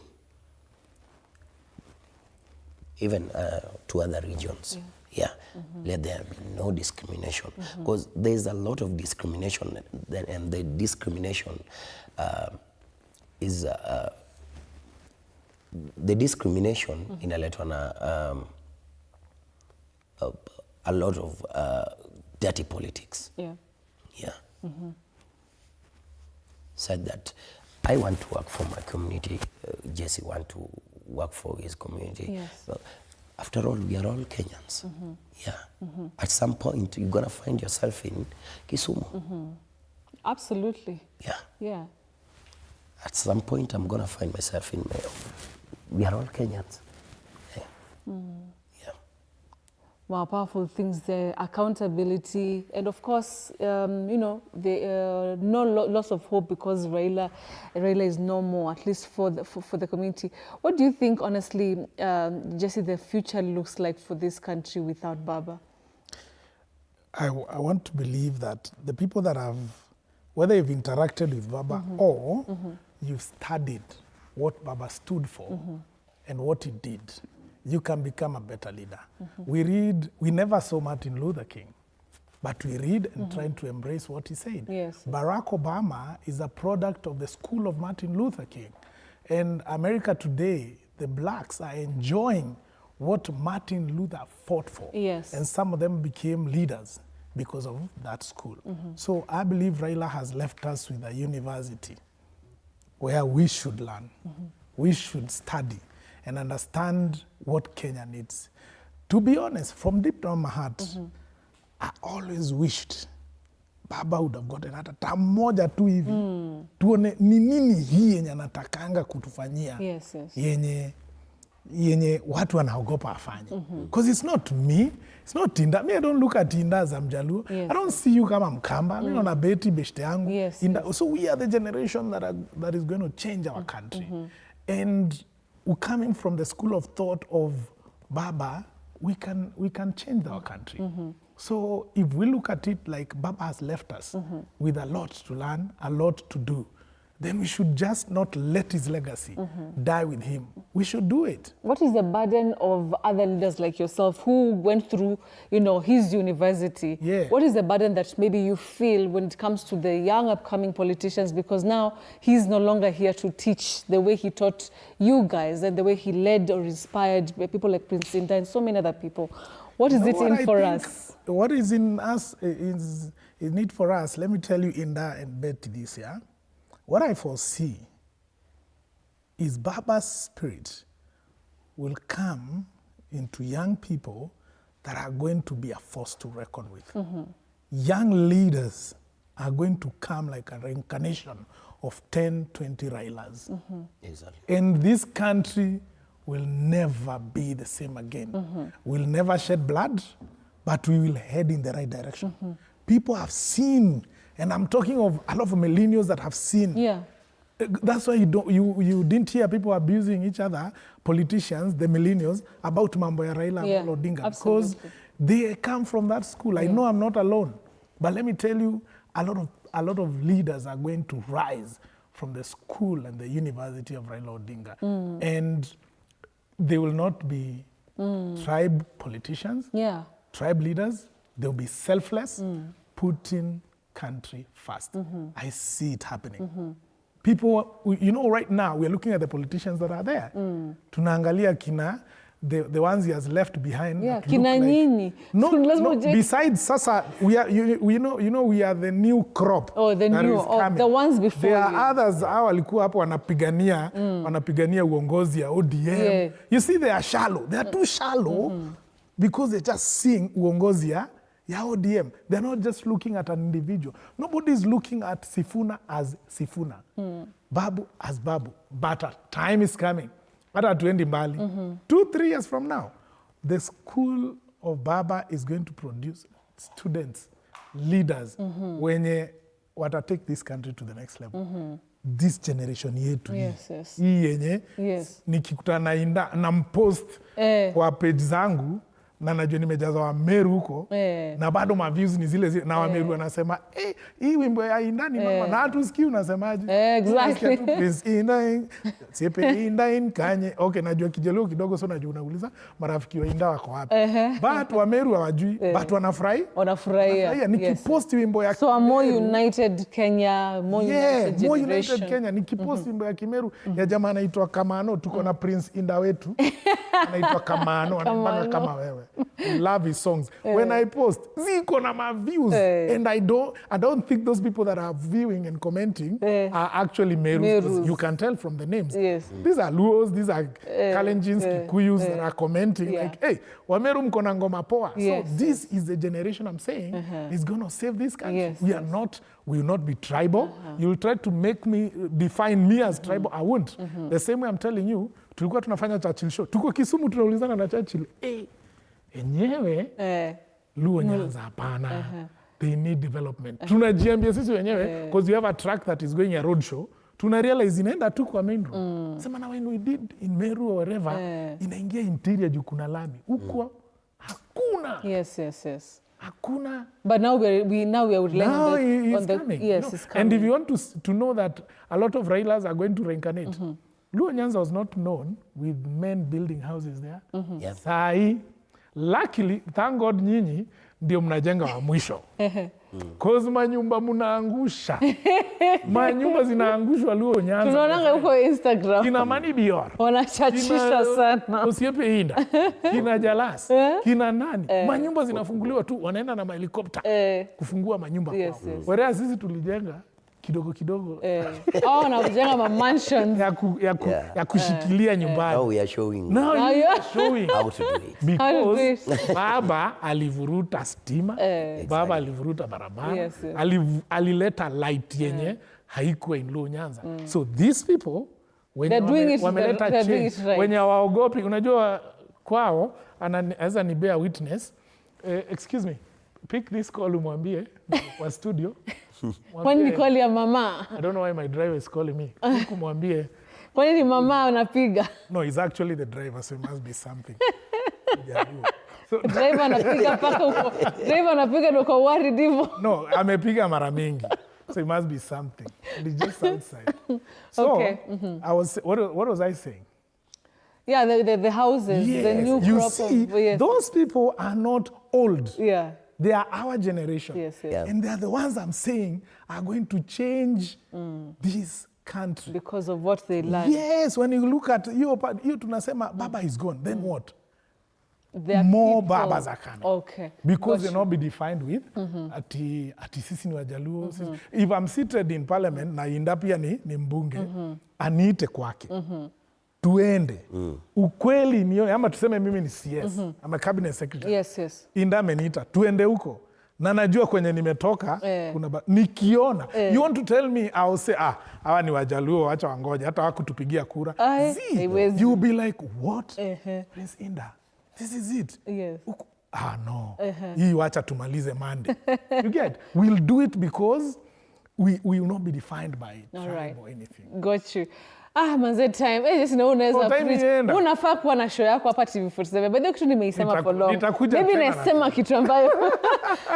even to other regions. Yeah. Let there be no discrimination, because there's a lot of discrimination, and the discrimination is the discrimination inaletwa na a lot of dirty politics. Yeah. Said that I want to work for my community. Jessy want to work for his community. Yes. But after all, we are all Kenyans. Yeah. At some point, you're gonna find yourself in Kisumu. Absolutely. Yeah. At some point, I'm gonna find myself in Mayo. We are all Kenyans. Yeah. Wow, powerful things there, accountability, and of course, the no loss of hope because Raila is no more, at least for the community. What do you think, honestly, Jessy, the future looks like for this country without Baba? I want to believe that the people that have, whether you've interacted with Baba or you've studied what Baba stood for and what he did, you can become a better leader. We never saw Martin Luther King, but we read and try to embrace what he said. Yes. Barack Obama is a product of the school of Martin Luther King. And America today, the blacks are enjoying what Martin Luther fought for. Yes. And some of them became leaders because of that school. So I believe Raila has left us with a university where we should learn, we should study and understand what Kenya needs. To be honest, from deep down my heart, I always wished Baba would have gotten hata tamu moja tu hivi. Tuone ni nini hii yenye anatakanga kutufanyia. Yenye watu wanaogopa afanye. Because it's not me, it's not Indah. Me, I don't look at Indah as Mjaluo. I don't see you kama Mkamba. Me naona Betty beshte yangu. So we are the generation that is going to change our country. And coming from the school of thought of Baba, we can change our country. So if we look at it like Baba has left us with a lot to learn, a lot to do, then we should just not let his legacy die with him. We should do it. What is the burden of other leaders like yourself who went through, his university? What is the burden that maybe you feel when it comes to the young upcoming politicians? Because now he's no longer here to teach the way he taught you guys and the way he led or inspired people like Prince Indah and so many other people. What is it in for us? What is in us is it for us? Let me tell you, Indah and Betty, this year. What I foresee is Baba's spirit will come into young people that are going to be a force to reckon with. Young leaders are going to come like a reincarnation of 10, 20 Railas. Exactly. And this country will never be the same again. We'll never shed blood, but we will head in the right direction. People have seen. And I'm talking of a lot of millennials that have seen. That's why you didn't hear people abusing each other, politicians, the millennials, about mambo ya Raila and Odinga. Absolutely. Because they come from that school. I know I'm not alone. But let me tell you, a lot of leaders are going to rise from the school and the university of Raila Odinga. And they will not be tribe politicians, tribe leaders. They'll be selfless, putting country first. I see it happening. People, right now, we're looking at the politicians that are there. Tunaangalia kina, the ones he has left behind. Kina nini? No, besides Sasa, we are, we are the new crop. Oh, the new, the ones before. There are others, walikuwa hapo wanapigania uongozi ya ODM. You see, they are shallow. They are too shallow because they're just seeing uongozi ya ODM. They're not just looking at an individual. Nobody's looking at Sifuna as Sifuna. Babu as Babu. But time is coming. Hata tuendi mbali. 2-3 years from now, the school of Baba is going to produce students, leaders, wenye wata take this country to the next level. This generation yetu hii yenye nikikutana na Indah na mpost kwa page zangu na najua nimejaza Wameru huko na bado maviews ni zile na Wameru wanasema hii wimbo ya Indah ni mama na hatusikii unasemaje. Exactly. Indah kanye. Okay, najua Kijaluo kidogo, so najua unauliza marafiki wa Indah wako wapi. But Wameru hawajui, but wanafurahia. Nikipost wimbo ya So a more united Kenya, more united generation. More united Kenya. Nikipost wimbo ya Kimeru ya jamaa anaitwa Kamano, tuko na Prince Indah wetu. Anaitwa Kamano, anapanga kama wewe. I love his songs. When I post, ziko na ma views, and I don't think those people that are viewing and commenting are actually Merus. You can tell from the names. These are Luos, these are Kalenjins, Kikuyus that are commenting like, hey, Wameru mko na ngoma poa. So this is the generation I'm saying is going to save this country. We will not be tribal. You will try to make me define me as tribal. I won't. The same way I'm telling you, tulikuwa tunafanya Churchill show. Tuko Kisumu tunaulizana na Churchill. Enyewe Luo Nyanza hapana. They need development. Tunajiambia sisi wenyewe because you have a track that is going a road show. Tuna realize inaenda tu kwa main road. Sema na when we did in Meru or wherever, inaingia interior juu kuna lami. Huko hakuna. Yes. Hakuna. But now we are relying on the coming. It's coming. And if you want to know that a lot of Railas are going to reincarnate, Luo Nyanza was not known with men building houses there. Sai, luckily, thank God nyinyi ndio mnajenga wa mwisho. Cause manyumba munaangusha. Manyumba zinaangushwa Luo Nyanza. Tunaonanga huko Instagram. Kina Mani Bior. Wanachachisha sana. Osiepe Indah. Kina Jalas. Kina nani. Manyumba zinafunguliwa tu, wanaenda na helikopta kufungua manyumba kwao. Whereas sisi tulijenga kidogo kidogo. Na kujenga ma mansions ya kushikilia nyumbani. Now we are showing. Now you are showing how to do it. Because baba alivuruta stima, baba alivuruta barabara, alileta light yenye haikuwa in Luo Nyanza. So these people when wameleta change, when hawaogopi, unajua kwao anaweza ni bear witness. Excuse me, pick this call umwambie kwa studio. Kwani ni call ya mama? I don't know why my driver is calling me. Kumwambie. Kwani ni mama unapiga? No, he's actually the driver, so it must be something. So, driver anapiga paka huko. Driver anapiga ndo kwa worry divo. No, amepiga mara mingi. So it must be something. And it's just outside. So, okay. What was I saying? Yeah, the houses, yes. the new you crop see, of... Yes. Those people are not old. Yeah. They are our generation. Yes. And they are the ones I'm saying are going to change this country. Because of what they learn. Yes, when you look at you tunasema Baba is gone, then what? More Babas are coming. Okay. Because they'll not be defined with ati sisi ni Wajaluo. If I'm seated in parliament na Indah pia ni mbunge, aniite kwake. Tuende. Ukweli niyo, ama tuseme mimi ni CS, ama cabinet secretary. Yes. Indah ameniita, tuende huko. Na najua kwenye nimetoka, kuna nikiona. You want to tell me, I'll say, hawa ni Wajaluo, wacha wangoja, hata hawakutupigia kura. You'll be like, what? Prince Indah, this is it. Yes. No. Hii wacha tumalize Monday. You get? We'll do it because we will not be defined by tribe or anything. Got you. Manze time. Just know unaweza preach. Unafaa kuwa na show yako hapa TV47. But kitu nimeisema for long. Maybe nasema kitu ambayo.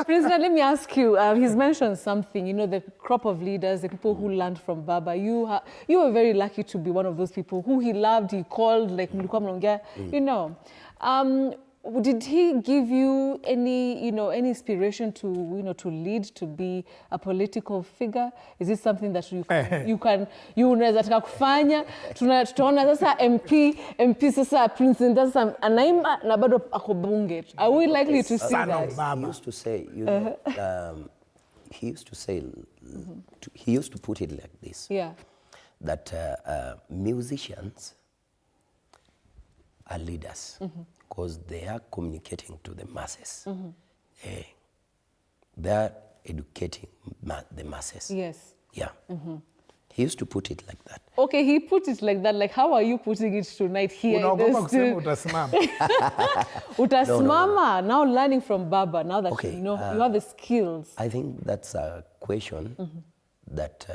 Prince, let me ask you. He's mentioned something, you know, the crop of leaders, the people who learned from Baba. You were very lucky to be one of those people who he loved, he called, like mlikuwa mnaongea, you know. Did he give you any inspiration to, to lead, to be a political figure? Is this something that you unaweza taka kufanya? Tutaona sasa MP sasa Prince Indah sasa anaimba na bado ako bunge. Are we likely to see that? He used to say, he used to put it like this. Yeah. That musicians are leaders. Because they are communicating to the masses. They are educating the masses. Yes. Yeah. He used to put it like that. Okay, he put it like that. Like, how are you putting it tonight here? Utasimama. Now learning from Baba, now that you know, you have the skills. I think that's a question that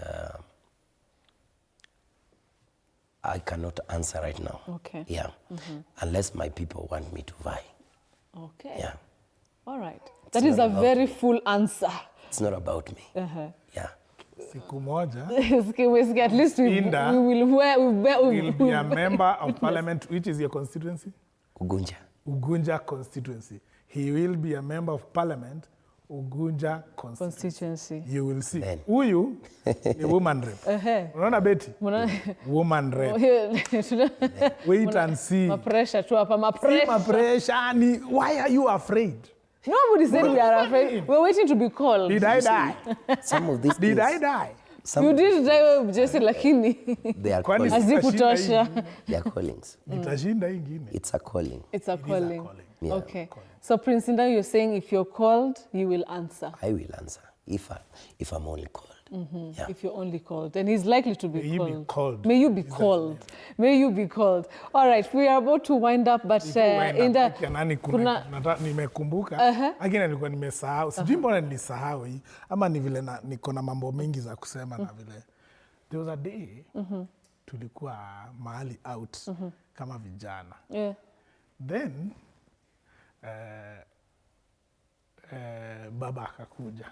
I cannot answer right now. Okay. Yeah. Unless my people want me to vie. Okay. Yeah. All right. That is a very full answer. It's not about me. Yeah. Siku moja. At least Indah will be a member of parliament. Which is your constituency? Ugunja constituency. He will be a member of parliament. Ugunja constituency. You will see. Huyu ni woman rep. Unaona Betty? Woman rep. Wait and see. Pressure tu hapa, pressure. Why are you afraid? Nobody said we are afraid. We're waiting to be called. Did I die? Some of these Did I die? You did die, Jessy, lakini. They are callings. Hazikutosha. They are callings. Nitashinda ingine. It's a calling. It's a calling. Yeah. Okay. So Prince Indah, you're saying if you're called, you will answer. I will answer if I'm only called. Yeah. If you're only called, and he's likely to be May called. He be called. May you be called. May you be called. All right, we are about to wind up, but Indah, nimekumbuka lakini nilikuwa nimesahau. Sijui mbona nilisahau hii ama ni vile niko na mambo mengi za kusema na vile. There was a day tulikuwa mahali out kama vijana. Yeah. Then Baba akakuja.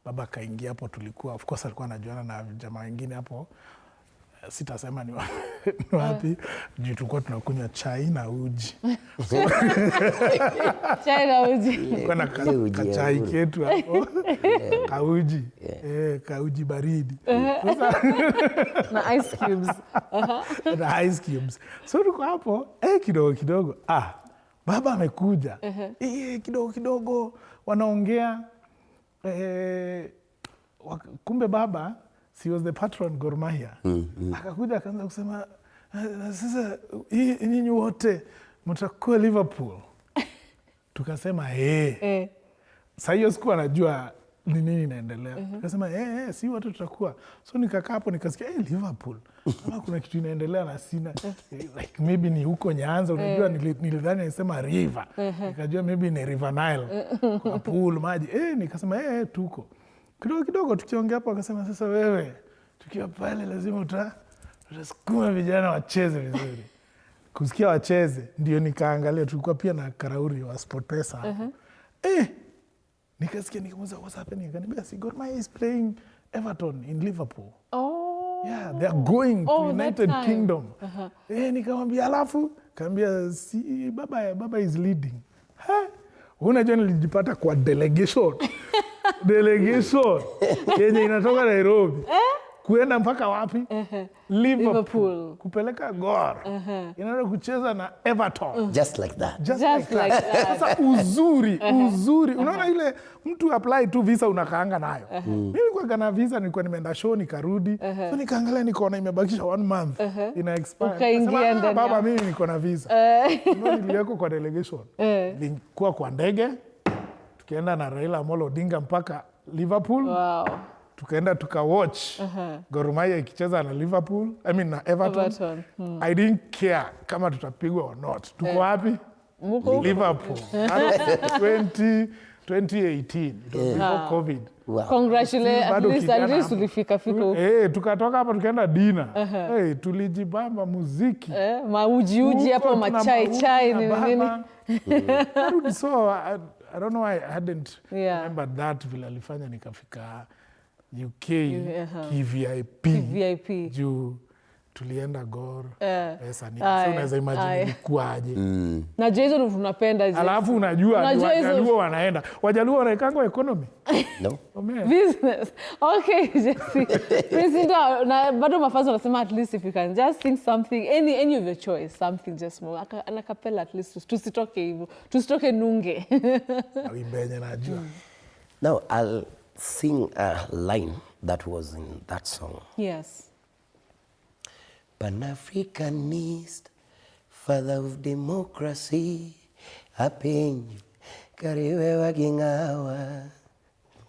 Baba kaingia hapo, tulikuwa of course alikuwa anajuana na jamaa wengine hapo. sitasema ni wapi, juu tulikuwa tunakunywa chai na uji. Chai na uji. Tulikuwa na kachai ketu hapo, kauji, kauji baridi. Na ice cubes. Na ice cubes. So tuko hapo, kidogo kidogo, baba amekuja. Kidogo kidogo wanaongea, kumbe baba, he was the patron Gor Mahia. Akakuja akaanza kusema, sasa nyinyi wote mtakuwa Liverpool. Tukasema Sasa hiyo sikuwa najua ni nini inaendelea. Tukasema si wote tutakuwa. So nikakaa hapo nikasikia Liverpool. Kama kuna kitu inaendelea na sina, like maybe ni huko Nyanza, unajua nilidhani nisema river. Nikajua maybe ni River Nile. Kuna pool maji. Nikasema tuko. Kidogo kidogo tukiongea hapo akasema, sasa wewe tukiwa pale lazima utasukuma vijana wacheze vizuri. Kusikia wacheze ndio nikaangalia, tulikuwa pia na Karauri wa SportPesa hapo. Nikasikia, nikamuuliza what's happening? Akaniambia Gor Mahia is playing Everton in Liverpool. Yeah, they are going to United Kingdom. Nikamwambia alafu, kaambia si baba is leading. Unajua nilijipata kwa delegation. Delegation yenye inatoka Nairobi kuenda mpaka wapi? Liverpool. Kupeleka Gor. Inaenda kucheza na Everton. Just like that. Just like that. Sasa uzuri. Unaona ile mtu apply tu visa unakaanga nayo. Mimi nilikuwa na visa, nilikuwa nimeenda show nikarudi. So nikaangalia nikaona imebakisha 1 month. Ina expire. Ukaingia ndani. Baba mimi niko na visa. Niliweko kwa delegation. Nilikuwa kwa ndege. Tukaenda na Raila Amolo Odinga mpaka Liverpool. Wow. Tukaenda tukawatch Gor Mahia ikicheza na Liverpool, na Everton. I didn't care kama tutapigwa or not. Tuko wapi? Liverpool. 2018. It was before COVID. Wow. Congratulations. At least ulifika huko. Tukatoka hapa tukaenda dinner. Tulijibamba muziki. Mauji hapo, machai nini. So I don't know why I hadn't remembered that vile alifanya nikafika UK VIP juu tulienda Gor pesa ni. So unaweza imagine ilikuwaje. Na Jason tunapenda alafu unajua Wajaluo wanaenda. Wajaluo wanaekanga economy. No. Business. Okay, Jessy. Prince Indah, na bado mafazo wanasema at least if you can just sing something, any of your choice, something just more. Ana capella at least, tusitoke hivyo. Tusitoke nunge. Wimbenye najua. Now I'll sing a line that was in that song. Yes. Pan-Africanist, father of democracy, apenyu kariwe wagingawa,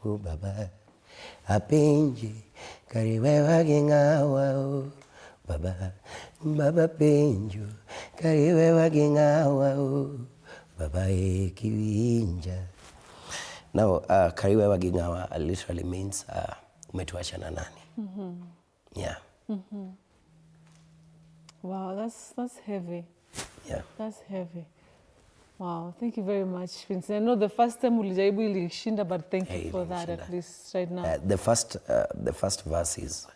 baba. Apenyu kariwe wagingawa, baba. Baba penyu kariwe wagingawa, baba kiwinja. Now, kariwe wagingawa literally means umetuacha na nani. Yeah. Wow, that's heavy. Yeah. That's heavy. Wow, thank you very much, Prince. I know the first time ulijaribu ilishinda, but thank you for that at least right now. The first verse is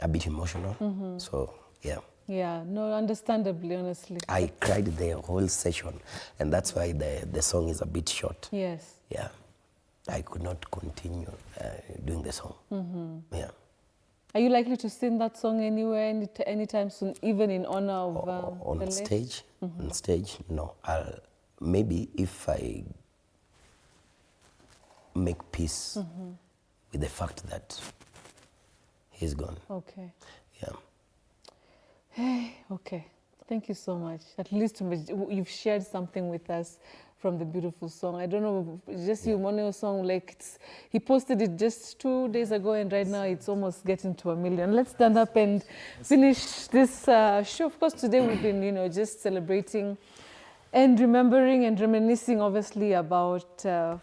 a bit emotional. So, yeah. Yeah, no, understandably, honestly. I cried the whole session, and that's why the song is a bit short. Yes. Yeah. I could not continue doing the song. Yeah. Are you likely to sing that song anywhere, anytime soon, even in honor of on stage? On stage, no. Maybe if I make peace with the fact that he's gone. Okay. Yeah. Hey, okay. Thank you so much. At least you've shared something with us from the beautiful song. I don't know, just you one song, like he posted it just 2 days ago, and right now it's almost getting to 1 million. Let's stand up and finish this show. Of course, today we've been, just celebrating and remembering and reminiscing, obviously, about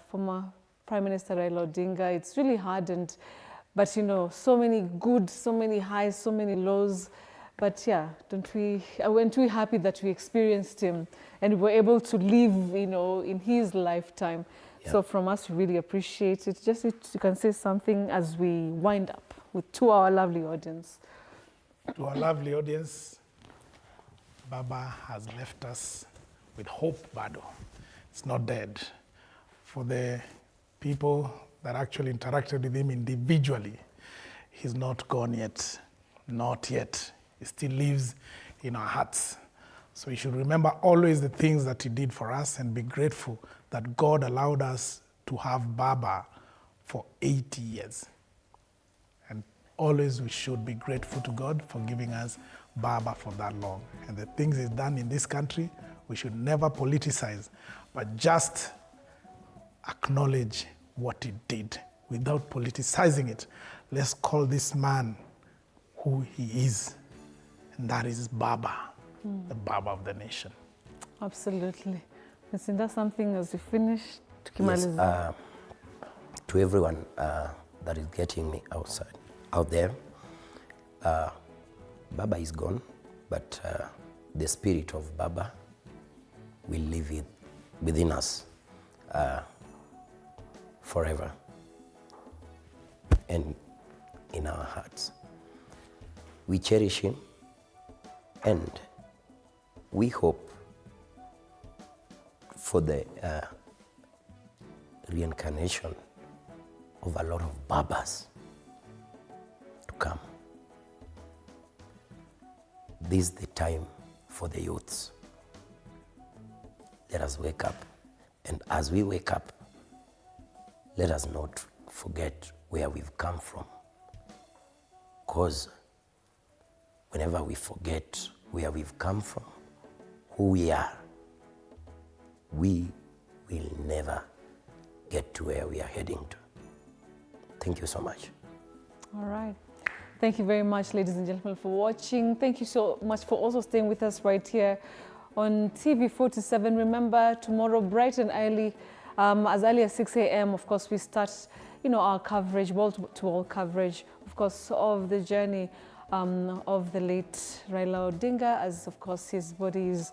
former Prime Minister Raila Odinga. It's really hard, but so many good, so many highs, so many lows. But yeah, weren't we happy that we experienced him and were able to live, in his lifetime. Yeah. So from us, we really appreciate it. Just you can say something as we wind up to our lovely audience. To our lovely audience, Baba has left us with hope, Bado. It's not dead. For the people that actually interacted with him individually, he's not gone yet. Not yet. He still lives in our hearts. So we should remember always the things that he did for us and be grateful that God allowed us to have Baba for 80 years. And always we should be grateful to God for giving us Baba for that long. And the things he's done in this country, we should never politicize, but just acknowledge what he did without politicizing it. Let's call this man who he is, and that is Baba, the Baba of the nation. Absolutely. Ms. Indah, something as we finish? Yes, to everyone that is getting me out there, Baba is gone, but the spirit of Baba will live within us forever and in our hearts. We cherish him, and we hope for the reincarnation of a lot of Babas to come. This is the time for the youths. Let us wake up, and as we wake up, let us not forget where we've come from. Because whenever we forget where we've come from, who we are, we will never get to where we are heading to. Thank you so much. All right. Thank you very much, ladies and gentlemen, for watching. Thank you so much for also staying with us right here on TV 47. Remember, tomorrow, bright and early as 6 a.m., of course, we start, our coverage, wall-to-wall coverage, of course, of the journey of the late Raila Odinga, as, of course, his body is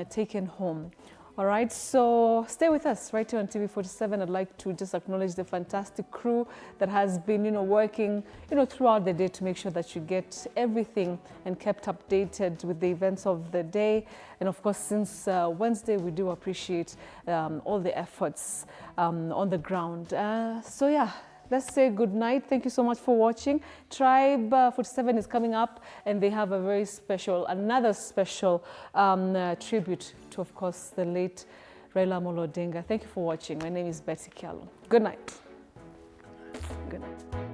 taken home. All right, so stay with us right here on TV 47. I'd like to just acknowledge the fantastic crew that has been, working, throughout the day to make sure that you get everything and kept updated with the events of the day. And of course, since Wednesday, we do appreciate all the efforts on the ground. So yeah. Let's say good night. Thank you so much for watching. Tribe 47 is coming up, and they have a very special, another special tribute to, of course, the late Raila Odinga. Thank you for watching. My name is Betsy Kialo. Good night. Good night.